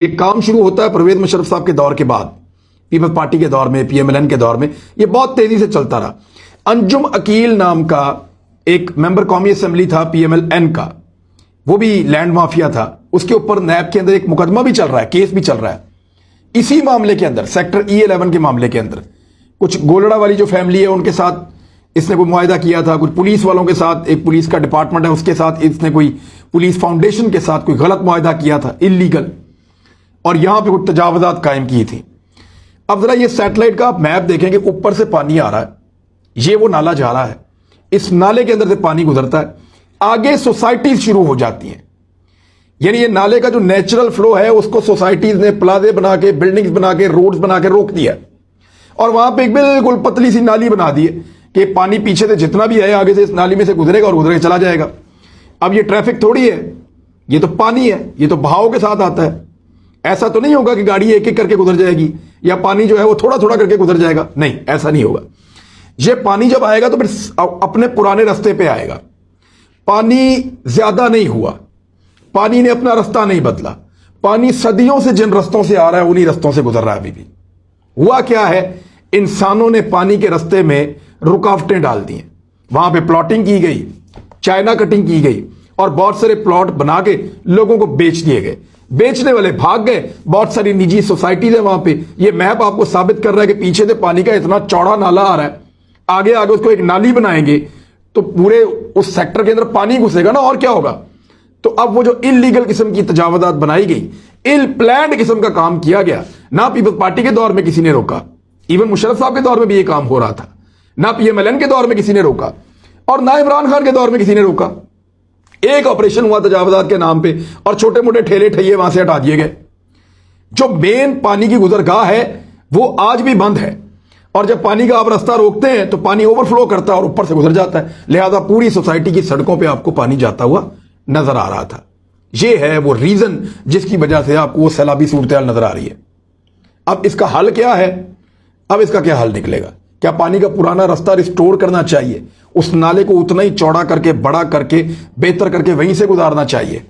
ये काम शुरू होता है परवेज मुशर्रफ साहब के दौर के बाद, पीपल्स पार्टी के दौर में, पीएमएलएन के दौर में ये बहुत तेजी से चलता रहा। अंजुम अकील नाम का एक मेंबर कौमी असेंबली था पीएमएलएन का, वो भी लैंड माफिया था। उसके ऊपर नैब के अंदर एक मुकदमा भी चल रहा है, केस भी चल रहा है। इसी मामले के अंदर, सेक्टर E11 के मामले के अंदर, कुछ गोलड़ा वाली जो फैमिली है उनके साथ इसने कोई मुआहदा किया था, कुछ पुलिस वालों के साथ, एक पुलिस का डिपार्टमेंट है उसके साथ इसने कोई पुलिस फाउंडेशन के साथ कोई गलत मुआहदा किया था, इलीगल, और यहां पे कुछ तजावजात कायम की थी। अब जरा ये सैटेलाइट का आप मैप देखेंगे, ऊपर से पानी आ रहा है, ये वो नाला जा रहा है, इस नाले के अंदर से पानी गुजरता है, आगे सोसाइटीज शुरू हो जाती हैं। यानी ये नाले का जो नेचुरल फ्लो है उसको सोसाइटीज ने प्लाजे बना के, बिल्डिंग्स बना के, रोड्स बना के रोक दिया, और वहां पे एक बिल्कुल पतली सी नाली बना दी है कि पानी पीछे से जितना भी है आगे से इस नाली में से गुजरेगा और गुजर के चला जाएगा। अब ये ट्रैफिक थोड़ी है, ये तो पानी है, ये तो बहाव के साथ आता है। ऐसा तो नहीं होगा कि गाड़ी एक एक करके गुजर जाएगी या पानी जो है वो थोड़ा थोड़ा करके गुजर जाएगा, नहीं, ऐसा नहीं होगा। ये पानी जब आएगा तो फिर अपने पुराने रास्ते पे आएगा। पानी ज्यादा नहीं हुआ, पानी ने अपना रास्ता नहीं बदला, पानी सदियों से जिन रास्तों से आ रहा है उन्हीं रास्तों से गुजर रहा है। अभी भी हुआ क्या है, इंसानों ने पानी के रास्ते में रुकावटें डाल दी हैं। वहां पे प्लॉटिंग की गई, चाइना कटिंग की गई, और बहुत सारे प्लॉट बना के लोगों को बेच दिए गए। बेचने वाले भाग गए, बहुत सारी निजी सोसाइटीज है वहां पे। ये मैप आपको साबित कर रहा है कि पीछे से पानी का इतना चौड़ा नाला आ रहा है, आगे आगे उसको एक नाली बनाएंगे तो पूरे उस सेक्टर के अंदर पानी घुसेगा ना, और क्या होगा। तो अब वो जो इलीगल किस्म की तजावजात बनाई गई, इल प्लान्ड किस्म का काम किया गया। ना पीपल्स पार्टी के दौर में किसी ने रोका, इवन मुशर्रफ साहब के दौर में भी ये काम हो रहा था, ना पीएमएलएन के दौर में किसी ने रोका, और ना इमरान खान के दौर में किसी ने रोका। एक ऑपरेशन हुआ तजावजात के नाम पे और छोटे मोटे ठेले ठैये वहां से हटा दिए गए। जो मेन पानी की गुजरगाह है वो आज भी बंद है, और जब पानी का आप रास्ता रोकते हैं तो पानी ओवरफ्लो करता है और ऊपर से गुजर जाता है। लिहाजा पूरी सोसाइटी की सड़कों पे आपको पानी जाता हुआ नजर आ रहा था। ये है वो रीजन जिसकी वजह से आपको वो सैलाबी सूरत नजर आ रही है। अब इसका हल क्या है, अब इसका क्या हल निकलेगा? क्या पानी का पुराना रास्ता रिस्टोर करना चाहिए, उस नाले को उतना ही चौड़ा करके, बड़ा करके, बेहतर करके वहीं से गुजारना चाहिए,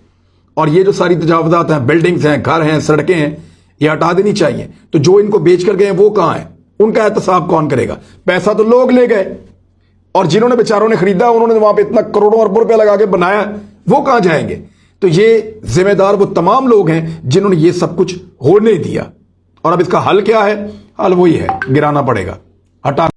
और ये जो सारी तजावजात हैं, बिल्डिंग्स हैं, घर हैं, सड़कें हैं, ये हटा देनी चाहिए। तो जो इनको बेच कर गए वो कहां है, उनका एहतसाब कौन करेगा? पैसा तो लोग ले गए, और जिन्होंने बेचारों ने खरीदा, उन्होंने वहां पे इतना करोड़ों अरबों रुपया लगा के बनाया, वो कहां जाएंगे? तो ये जिम्मेदार वो तमाम लोग हैं जिन्होंने ये सब कुछ होने दिया। और अब इसका हल क्या है? हल वही है, गिराना पड़ेगा, हटा